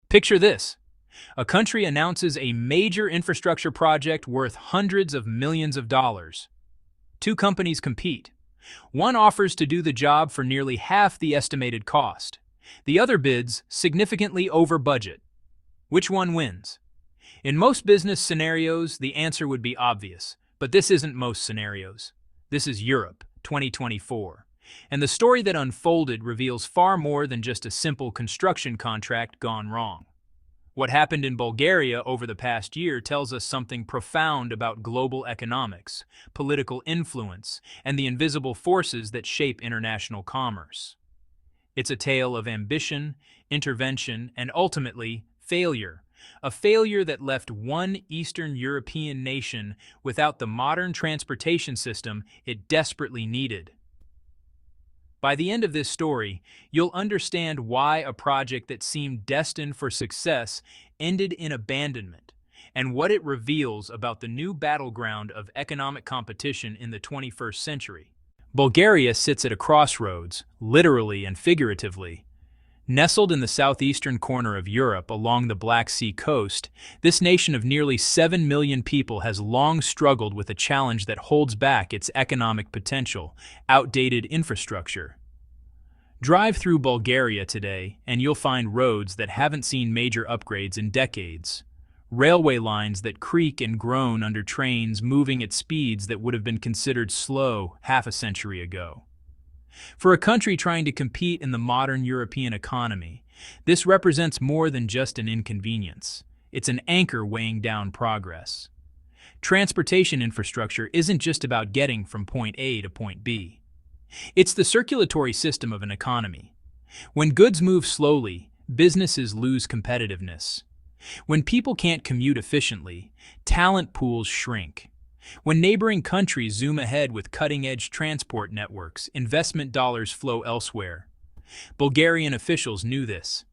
Picture this. A country announces a major infrastructure project worth hundreds of millions of dollars. Two companies compete. One offers to do the job for nearly half the estimated cost. The other bids significantly over budget. Which one wins? In most business scenarios, the answer would be obvious, but this isn't most scenarios. This is Europe, 2024. And the story that unfolded reveals far more than just a simple construction contract gone wrong. What happened in Bulgaria over the past year tells us something profound about global economics, political influence, and the invisible forces that shape international commerce. It's a tale of ambition, intervention, and ultimately, failure. A failure that left one Eastern European nation without the modern transportation system it desperately needed. By the end of this story, you'll understand why a project that seemed destined for success ended in abandonment, and what it reveals about the new battleground of economic competition in the 21st century. Bulgaria sits at a crossroads, literally and figuratively. Nestled in the southeastern corner of Europe along the Black Sea coast, this nation of nearly 7 million people has long struggled with a challenge that holds back its economic potential: outdated infrastructure. Drive through Bulgaria today, and you'll find roads that haven't seen major upgrades in decades. Railway lines that creak and groan under trains moving at speeds that would have been considered slow half a century ago. For a country trying to compete in the modern European economy, this represents more than just an inconvenience. It's an anchor weighing down progress. Transportation infrastructure isn't just about getting from point A to point B. It's the circulatory system of an economy. When goods move slowly, businesses lose competitiveness. When people can't commute efficiently, talent pools shrink. When neighboring countries zoom ahead with cutting-edge transport networks, investment dollars flow elsewhere. Bulgarian officials knew this.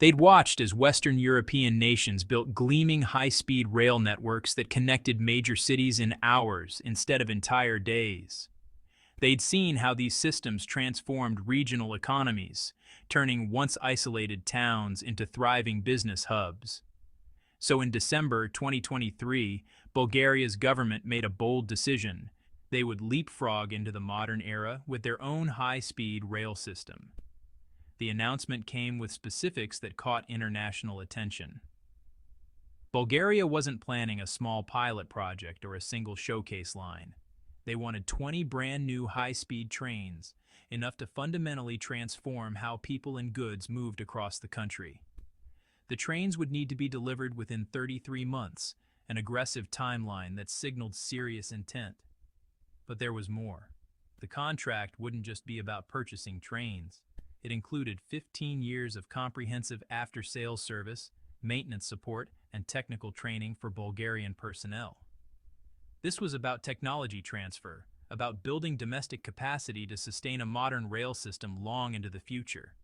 They'd watched as Western European nations built gleaming high-speed rail networks that connected major cities in hours instead of entire days. They'd seen how these systems transformed regional economies, turning once isolated towns into thriving business hubs. So in December 2023, Bulgaria's government made a bold decision. They would leapfrog into the modern era with their own high-speed rail system. The announcement came with specifics that caught international attention. Bulgaria wasn't planning a small pilot project or a single showcase line. They wanted 20 brand new high-speed trains, enough to fundamentally transform how people and goods moved across the country. The trains would need to be delivered within 33 months, an aggressive timeline that signaled serious intent. But there was more. The contract wouldn't just be about purchasing trains. It included 15 years of comprehensive after-sales service, maintenance support, and technical training for Bulgarian personnel. This was about technology transfer, about building domestic capacity to sustain a modern rail system long into the future.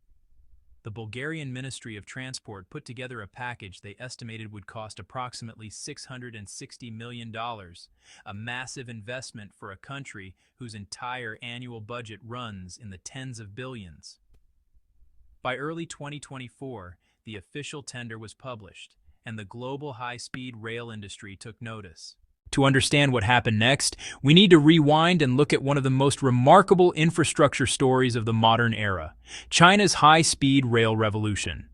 The Bulgarian Ministry of Transport put together a package they estimated would cost approximately $660 million, a massive investment for a country whose entire annual budget runs in the tens of billions. By early 2024, the official tender was published, and the global high-speed rail industry took notice. To understand what happened next, we need to rewind and look at one of the most remarkable infrastructure stories of the modern era: China's high-speed rail revolution.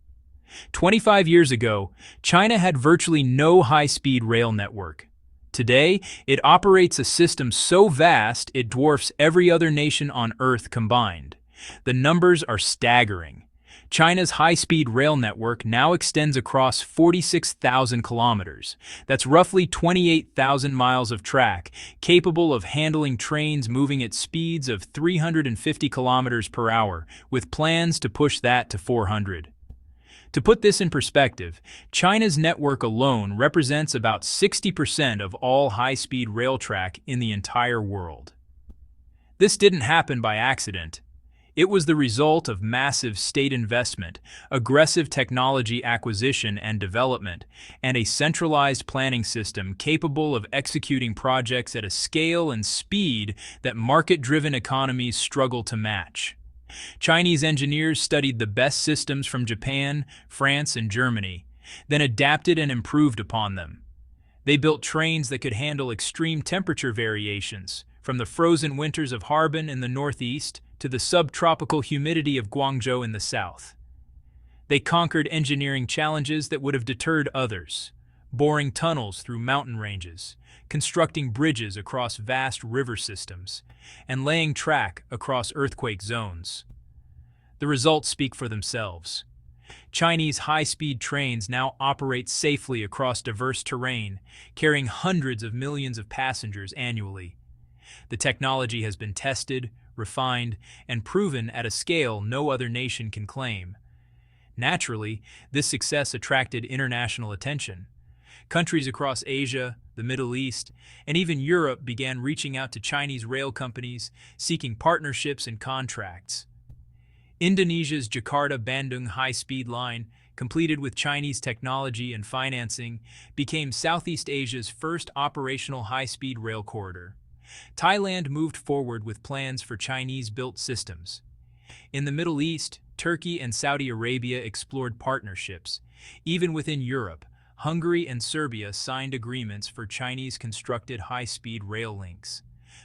25 years ago, China had virtually no high-speed rail network. Today, it operates a system so vast it dwarfs every other nation on Earth combined. The numbers are staggering. China's high-speed rail network now extends across 46,000 kilometers. That's roughly 28,000 miles of track, capable of handling trains moving at speeds of 350 kilometers per hour, with plans to push that to 400. To put this in perspective, China's network alone represents about 60% of all high-speed rail track in the entire world. This didn't happen by accident. It was the result of massive state investment, aggressive technology acquisition and development, and a centralized planning system capable of executing projects at a scale and speed that market-driven economies struggle to match. Chinese engineers studied the best systems from Japan, France, and Germany, then adapted and improved upon them. They built trains that could handle extreme temperature variations, from the frozen winters of Harbin in the northeast to the subtropical humidity of Guangzhou in the south. They conquered engineering challenges that would have deterred others, boring tunnels through mountain ranges, constructing bridges across vast river systems, and laying track across earthquake zones. The results speak for themselves. Chinese high-speed trains now operate safely across diverse terrain, carrying hundreds of millions of passengers annually. The technology has been tested, refined, and proven at a scale no other nation can claim. Naturally, this success attracted international attention. Countries across Asia, the Middle East, and even Europe began reaching out to Chinese rail companies, seeking partnerships and contracts. Indonesia's Jakarta-Bandung high-speed line, completed with Chinese technology and financing, became Southeast Asia's first operational high-speed rail corridor. Thailand moved forward with plans for Chinese-built systems. In the Middle East, Turkey and Saudi Arabia explored partnerships. Even within Europe, Hungary and Serbia signed agreements for Chinese-constructed high-speed rail links.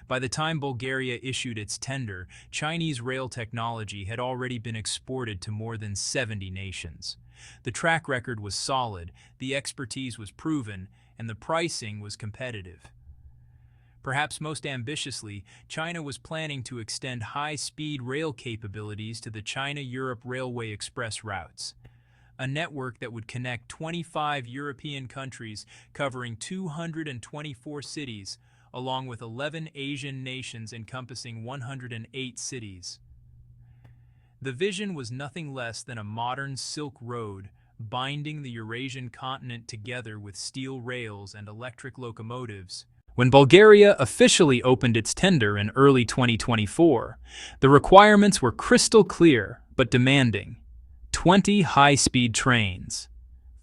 By the time Bulgaria issued its tender, Chinese rail technology had already been exported to more than 70 nations. The track record was solid, the expertise was proven, and the pricing was competitive. Perhaps most ambitiously, China was planning to extend high-speed rail capabilities to the China-Europe Railway Express routes, a network that would connect 25 European countries covering 224 cities, along with 11 Asian nations encompassing 108 cities. The vision was nothing less than a modern Silk Road, binding the Eurasian continent together with steel rails and electric locomotives. When Bulgaria officially opened its tender in early 2024, the requirements were crystal clear but demanding. 20 high-speed trains,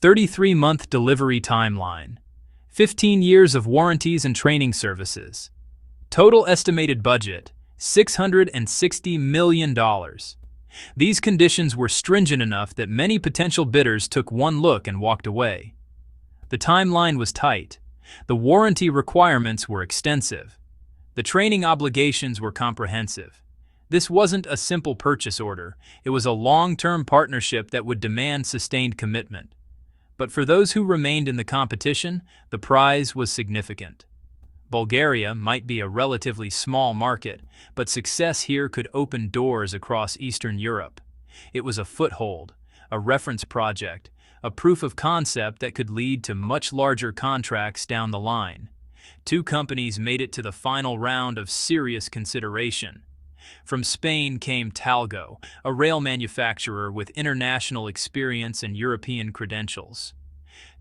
33-month delivery timeline, 15 years of warranties and training services. Total estimated budget, $660 million. These conditions were stringent enough that many potential bidders took one look and walked away. The timeline was tight. The warranty requirements were extensive. The training obligations were comprehensive. This wasn't a simple purchase order. It was a long-term partnership that would demand sustained commitment. But for those who remained in the competition, the prize was significant. Bulgaria might be a relatively small market, but success here could open doors across Eastern Europe. It was a foothold, a reference project, a proof of concept that could lead to much larger contracts down the line. Two companies made it to the final round of serious consideration. From Spain came Talgo, a rail manufacturer with international experience and European credentials.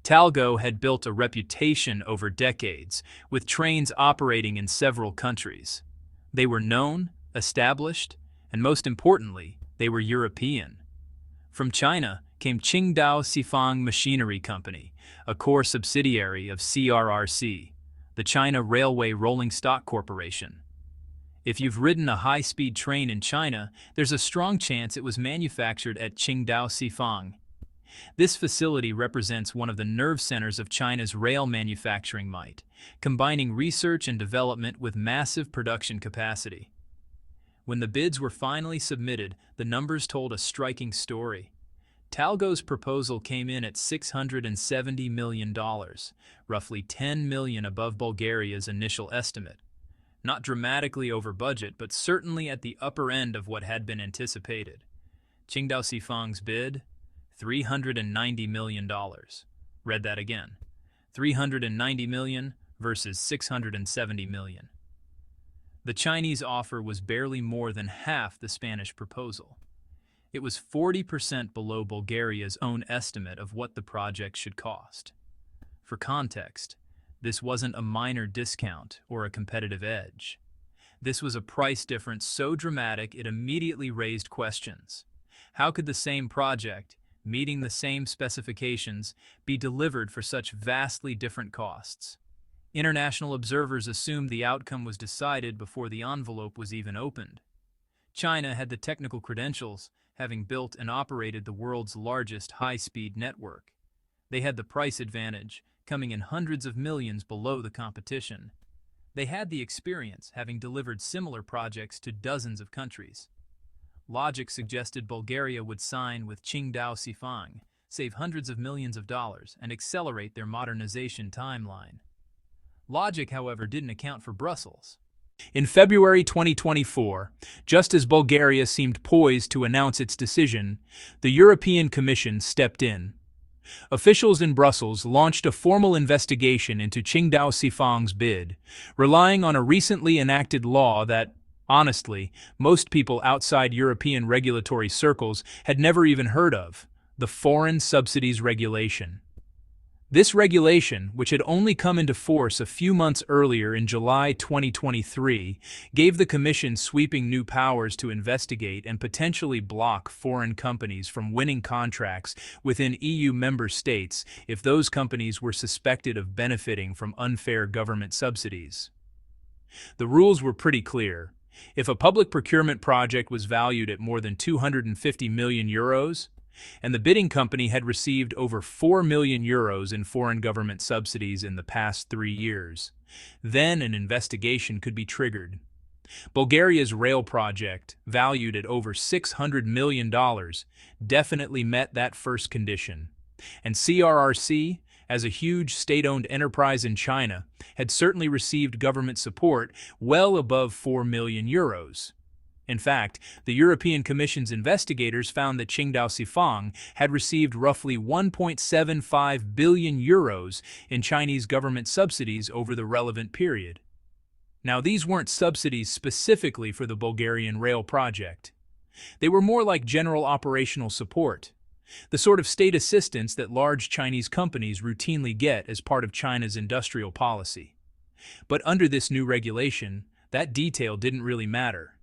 Talgo had built a reputation over decades, with trains operating in several countries. They were known, established, and most importantly, they were European. From China came Qingdao Xifang Machinery Company, a core subsidiary of CRRC, the China Railway Rolling Stock Corporation. If you've ridden a high-speed train in China, there's a strong chance it was manufactured at Qingdao Xifang. This facility represents one of the nerve centers of China's rail manufacturing might, combining research and development with massive production capacity. When the bids were finally submitted, the numbers told a striking story. Talgo's proposal came in at $670 million, roughly $10 million above Bulgaria's initial estimate. Not dramatically over budget, but certainly at the upper end of what had been anticipated. Qingdao Xifang's bid? $390 million. Read that again. $390 million versus $670 million. The Chinese offer was barely more than half the Spanish proposal. It was 40% below Bulgaria's own estimate of what the project should cost. For context, this wasn't a minor discount or a competitive edge. This was a price difference so dramatic it immediately raised questions. How could the same project, meeting the same specifications, be delivered for such vastly different costs? International observers assumed the outcome was decided before the envelope was even opened. China had the technical credentials, having built and operated the world's largest high-speed network. They had the price advantage, coming in hundreds of millions below the competition. They had the experience, having delivered similar projects to dozens of countries. Logic suggested Bulgaria would sign with Qingdao Xifang, save hundreds of millions of dollars, and accelerate their modernization timeline. Logic, however, didn't account for Brussels. In February 2024, just as Bulgaria seemed poised to announce its decision, the European Commission stepped in. Officials in Brussels launched a formal investigation into Qingdao Xifang's bid, relying on a recently enacted law that, honestly, most people outside European regulatory circles had never even heard of: the Foreign Subsidies Regulation. This regulation, which had only come into force a few months earlier in July 2023, gave the Commission sweeping new powers to investigate and potentially block foreign companies from winning contracts within EU member states if those companies were suspected of benefiting from unfair government subsidies. The rules were pretty clear. If a public procurement project was valued at more than 250 million euros, and the bidding company had received over 4 million euros in foreign government subsidies in the past 3 years, then an investigation could be triggered. Bulgaria's rail project, valued at over $600 million, definitely met that first condition. And CRRC, as a huge state-owned enterprise in China, had certainly received government support well above 4 million euros. In fact, the European Commission's investigators found that Qingdao Xifang had received roughly 1.75 billion euros in Chinese government subsidies over the relevant period. Now, these weren't subsidies specifically for the Bulgarian rail project. They were more like general operational support, the sort of state assistance that large Chinese companies routinely get as part of China's industrial policy. But under this new regulation, that detail didn't really matter.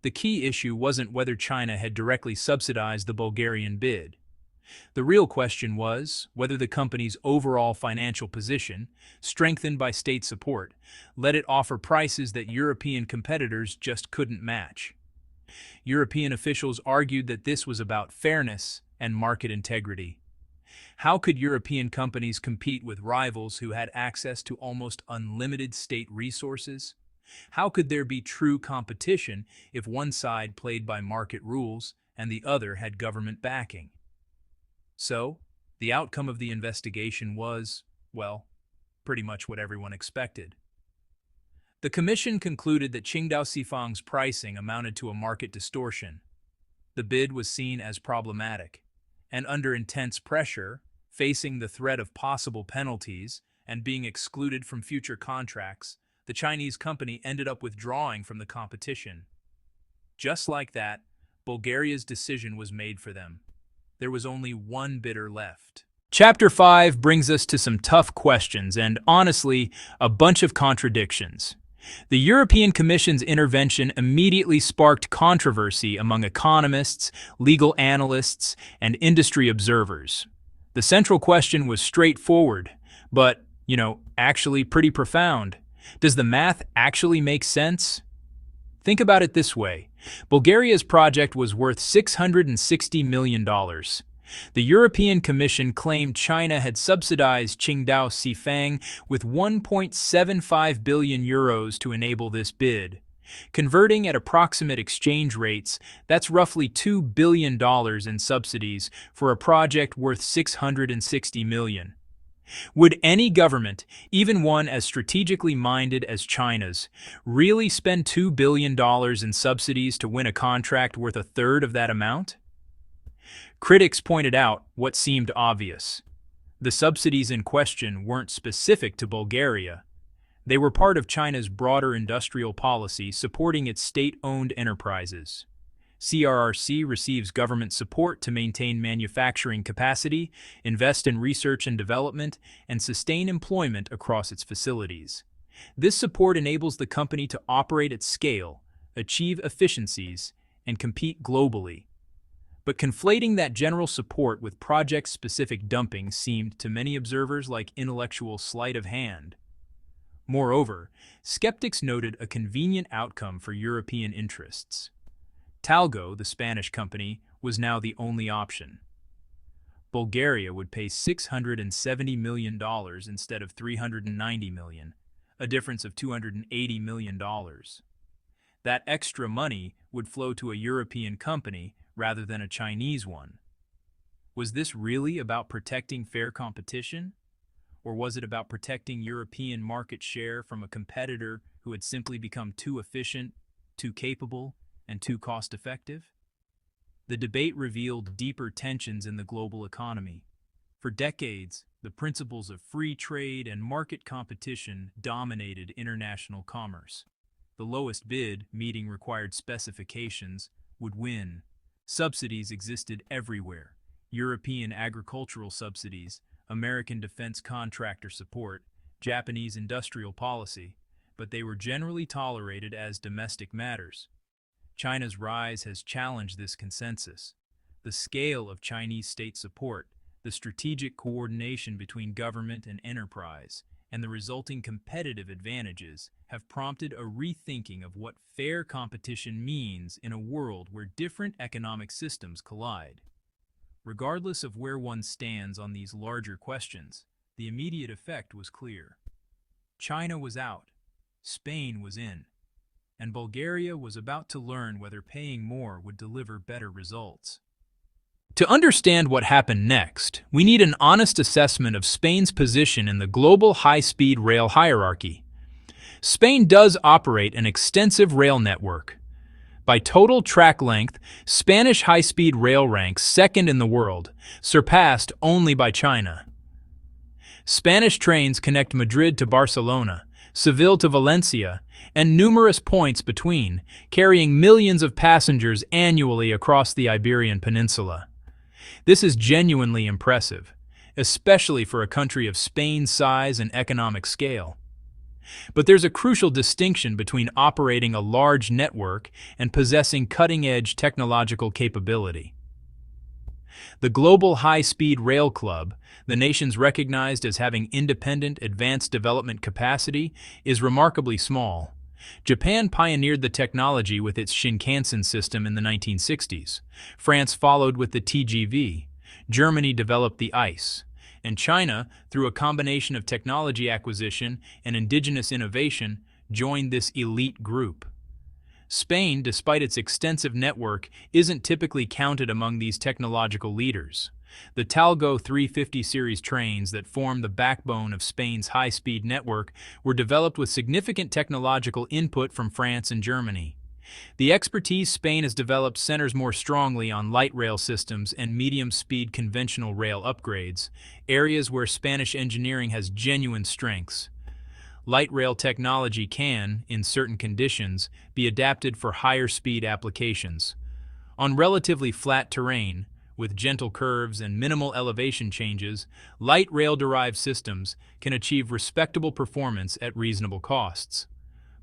The key issue wasn't whether China had directly subsidized the Bulgarian bid. The real question was whether the company's overall financial position, strengthened by state support, let it offer prices that European competitors just couldn't match. European officials argued that this was about fairness and market integrity. How could European companies compete with rivals who had access to almost unlimited state resources? How could there be true competition if one side played by market rules and the other had government backing? So, the outcome of the investigation was, well, pretty much what everyone expected. The Commission concluded that Qingdao Xifang's pricing amounted to a market distortion. The bid was seen as problematic, and under intense pressure, facing the threat of possible penalties and being excluded from future contracts, the Chinese company ended up withdrawing from the competition. Just like that, Bulgaria's decision was made for them. There was only one bidder left. Chapter 5 brings us to some tough questions and, honestly, a bunch of contradictions. The European Commission's intervention immediately sparked controversy among economists, legal analysts, and industry observers. The central question was straightforward, but, actually pretty profound. Does the math actually make sense? Think about it this way. Bulgaria's project was worth $660 million. The European Commission claimed China had subsidized Qingdao Xifang with 1.75 billion euros to enable this bid. Converting at approximate exchange rates, that's roughly $2 billion in subsidies for a project worth $660 million. Would any government, even one as strategically minded as China's, really spend $2 billion in subsidies to win a contract worth a third of that amount? Critics pointed out what seemed obvious. The subsidies in question weren't specific to Bulgaria. They were part of China's broader industrial policy supporting its state-owned enterprises. CRRC receives government support to maintain manufacturing capacity, invest in research and development, and sustain employment across its facilities. This support enables the company to operate at scale, achieve efficiencies, and compete globally. But conflating that general support with project-specific dumping seemed to many observers like intellectual sleight of hand. Moreover, skeptics noted a convenient outcome for European interests. Talgo, the Spanish company, was now the only option. Bulgaria would pay $670 million instead of $390 million, a difference of $280 million. That extra money would flow to a European company rather than a Chinese one. Was this really about protecting fair competition? Or was it about protecting European market share from a competitor who had simply become too efficient, too capable, and too cost-effective? The debate revealed deeper tensions in the global economy. For decades, the principles of free trade and market competition dominated international commerce. The lowest bid, meeting required specifications, would win. Subsidies existed everywhere: European agricultural subsidies, American defense contractor support, Japanese industrial policy, but they were generally tolerated as domestic matters. China's rise has challenged this consensus. The scale of Chinese state support, the strategic coordination between government and enterprise, and the resulting competitive advantages have prompted a rethinking of what fair competition means in a world where different economic systems collide. Regardless of where one stands on these larger questions, the immediate effect was clear. China was out, Spain was in, and Bulgaria was about to learn whether paying more would deliver better results. To understand what happened next, we need an honest assessment of Spain's position in the global high-speed rail hierarchy. Spain does operate an extensive rail network. By total track length, Spanish high-speed rail ranks second in the world, surpassed only by China. Spanish trains connect Madrid to Barcelona, Seville to Valencia, and numerous points between, carrying millions of passengers annually across the Iberian Peninsula. This is genuinely impressive, especially for a country of Spain's size and economic scale. But there's a crucial distinction between operating a large network and possessing cutting-edge technological capability. The Global High-Speed Rail Club, the nations recognized as having independent advanced development capacity, is remarkably small. Japan pioneered the technology with its Shinkansen system in the 1960s. France followed with the TGV. Germany developed the ICE. And China, through a combination of technology acquisition and indigenous innovation, joined this elite group. Spain, despite its extensive network, isn't typically counted among these technological leaders. The Talgo 350 series trains that form the backbone of Spain's high-speed network were developed with significant technological input from France and Germany. The expertise Spain has developed centers more strongly on light rail systems and medium-speed conventional rail upgrades, areas where Spanish engineering has genuine strengths. Light rail technology can, in certain conditions, be adapted for higher speed applications. On relatively flat terrain, with gentle curves and minimal elevation changes, light rail-derived systems can achieve respectable performance at reasonable costs.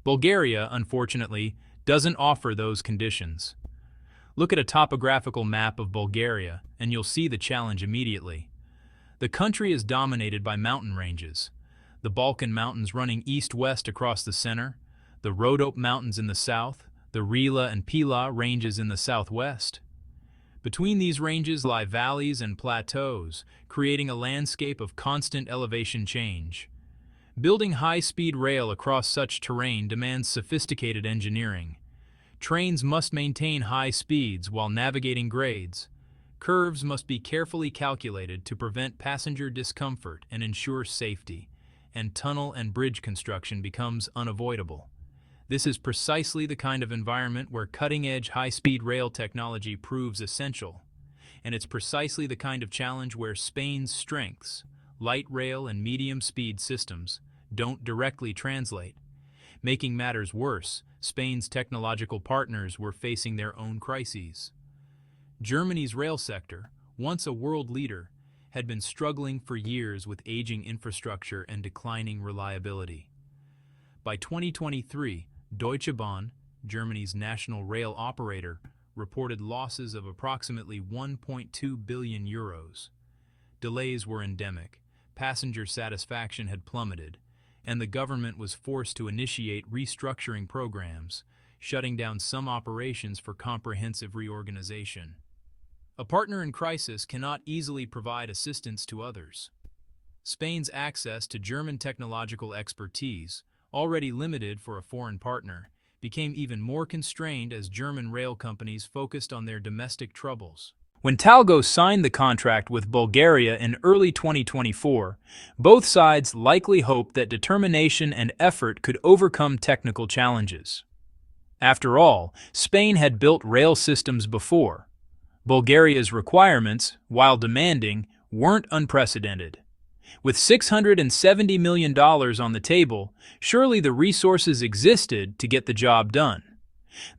Bulgaria, unfortunately, doesn't offer those conditions. Look at a topographical map of Bulgaria, and you'll see the challenge immediately. The country is dominated by mountain ranges. The Balkan Mountains running east-west across the center, the Rhodope Mountains in the south, the Rila and Pila ranges in the southwest. Between these ranges lie valleys and plateaus, creating a landscape of constant elevation change. Building high-speed rail across such terrain demands sophisticated engineering. Trains must maintain high speeds while navigating grades. Curves must be carefully calculated to prevent passenger discomfort and ensure safety, and tunnel and bridge construction becomes unavoidable. This is precisely the kind of environment where cutting-edge high-speed rail technology proves essential, and it's precisely the kind of challenge where Spain's strengths, light rail and medium-speed systems, don't directly translate. Making matters worse, Spain's technological partners were facing their own crises. Germany's rail sector, once a world leader, had been struggling for years with aging infrastructure and declining reliability. By 2023, Deutsche Bahn, Germany's national rail operator, reported losses of approximately 1.2 billion euros. Delays were endemic, passenger satisfaction had plummeted, and the government was forced to initiate restructuring programs, shutting down some operations for comprehensive reorganization. A partner in crisis cannot easily provide assistance to others. Spain's access to German technological expertise, already limited for a foreign partner, became even more constrained as German rail companies focused on their domestic troubles. When Talgo signed the contract with Bulgaria in early 2024, both sides likely hoped that determination and effort could overcome technical challenges. After all, Spain had built rail systems before. Bulgaria's requirements, while demanding, weren't unprecedented. With $670 million on the table, surely the resources existed to get the job done.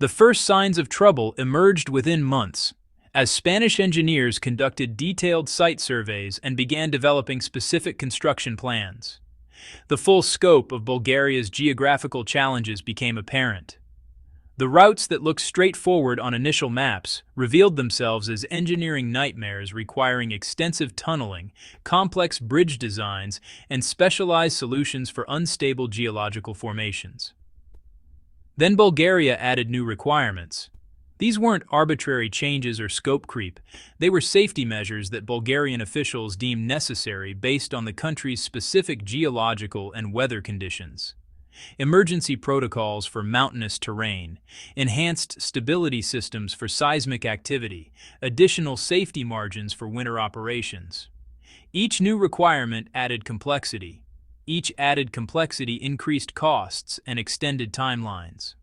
The first signs of trouble emerged within months, as Spanish engineers conducted detailed site surveys and began developing specific construction plans. The full scope of Bulgaria's geographical challenges became apparent. The routes that looked straightforward on initial maps revealed themselves as engineering nightmares requiring extensive tunneling, complex bridge designs, and specialized solutions for unstable geological formations. Then Bulgaria added new requirements. These weren't arbitrary changes or scope creep. They were safety measures that Bulgarian officials deemed necessary based on the country's specific geological and weather conditions. Emergency protocols for mountainous terrain, enhanced stability systems for seismic activity, additional safety margins for winter operations. Each new requirement added complexity. Each added complexity increased costs and extended timelines.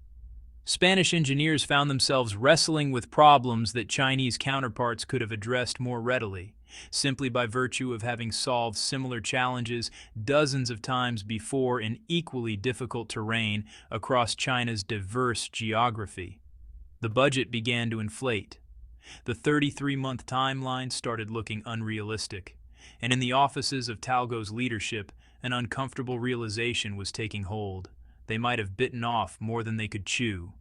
Spanish engineers found themselves wrestling with problems that Chinese counterparts could have addressed more readily, simply by virtue of having solved similar challenges dozens of times before in equally difficult terrain across China's diverse geography. The budget began to inflate. The 33-month timeline started looking unrealistic, and in the offices of Talgo's leadership, an uncomfortable realization was taking hold. They might have bitten off more than they could chew.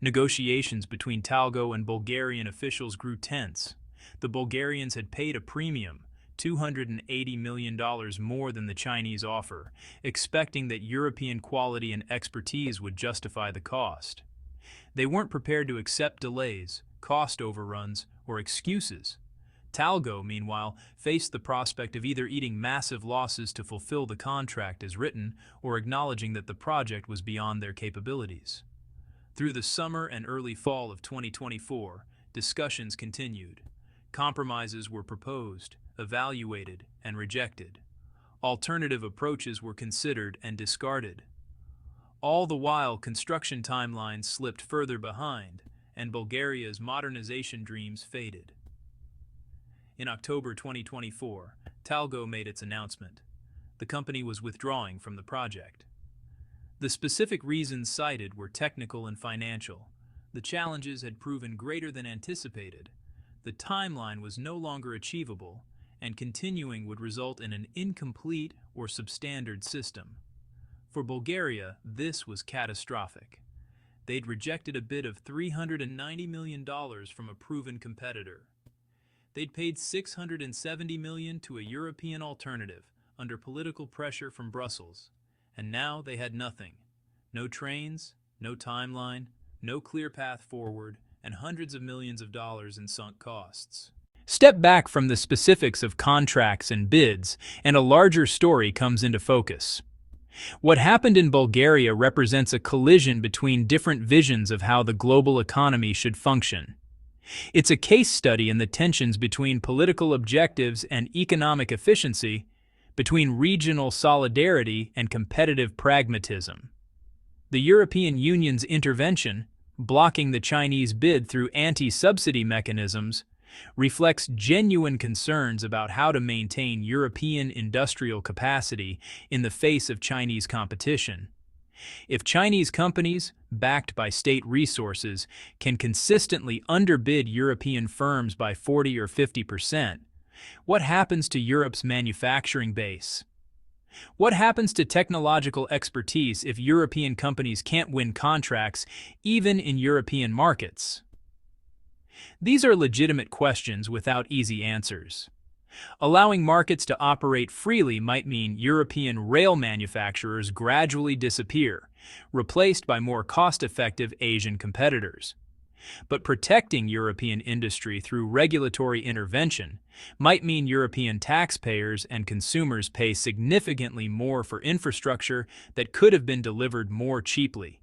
Negotiations between Talgo and Bulgarian officials grew tense. The Bulgarians had paid a premium, $280 million more than the Chinese offer, expecting that European quality and expertise would justify the cost. They weren't prepared to accept delays, cost overruns, or excuses. Talgo, meanwhile, faced the prospect of either eating massive losses to fulfill the contract as written or acknowledging that the project was beyond their capabilities. Through the summer and early fall of 2024, discussions continued. Compromises were proposed, evaluated, and rejected. Alternative approaches were considered and discarded. All the while, construction timelines slipped further behind, and Bulgaria's modernization dreams faded. In October 2024, Talgo made its announcement. The company was withdrawing from the project. The specific reasons cited were technical and financial. The challenges had proven greater than anticipated. The timeline was no longer achievable, and continuing would result in an incomplete or substandard system. For Bulgaria, this was catastrophic. They'd rejected a bid of $390 million from a proven competitor. They'd paid $670 million to a European alternative under political pressure from Brussels, and now they had nothing. No trains, no timeline, no clear path forward, and hundreds of millions of dollars in sunk costs. Step back from the specifics of contracts and bids, and a larger story comes into focus. What happened in Bulgaria represents a collision between different visions of how the global economy should function. It's a case study in the tensions between political objectives and economic efficiency, between regional solidarity and competitive pragmatism. The European Union's intervention, blocking the Chinese bid through anti-subsidy mechanisms, reflects genuine concerns about how to maintain European industrial capacity in the face of Chinese competition. If Chinese companies, backed by state resources, can consistently underbid European firms by 40 or 50%, what happens to Europe's manufacturing base? What happens to technological expertise if European companies can't win contracts even in European markets? These are legitimate questions without easy answers. Allowing markets to operate freely might mean European rail manufacturers gradually disappear, replaced by more cost-effective Asian competitors. But protecting European industry through regulatory intervention might mean European taxpayers and consumers pay significantly more for infrastructure that could have been delivered more cheaply.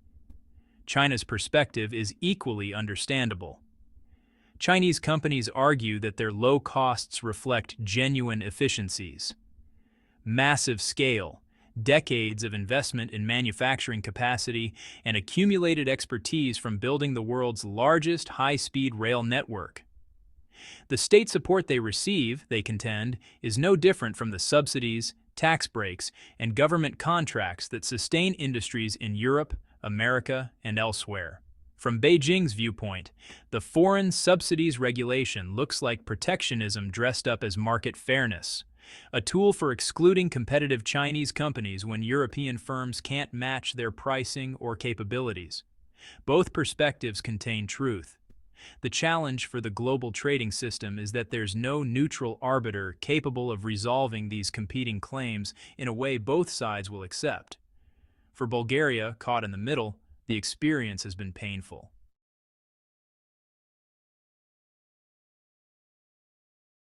China's perspective is equally understandable. Chinese companies argue that their low costs reflect genuine efficiencies. Massive scale, decades of investment in manufacturing capacity, and accumulated expertise from building the world's largest high-speed rail network. The state support they receive, they contend, is no different from the subsidies, tax breaks, and government contracts that sustain industries in Europe, America, and elsewhere. From Beijing's viewpoint, the foreign subsidies regulation looks like protectionism dressed up as market fairness, a tool for excluding competitive Chinese companies when European firms can't match their pricing or capabilities. Both perspectives contain truth. The challenge for the global trading system is that there's no neutral arbiter capable of resolving these competing claims in a way both sides will accept. For Bulgaria, caught in the middle, the experience has been painful.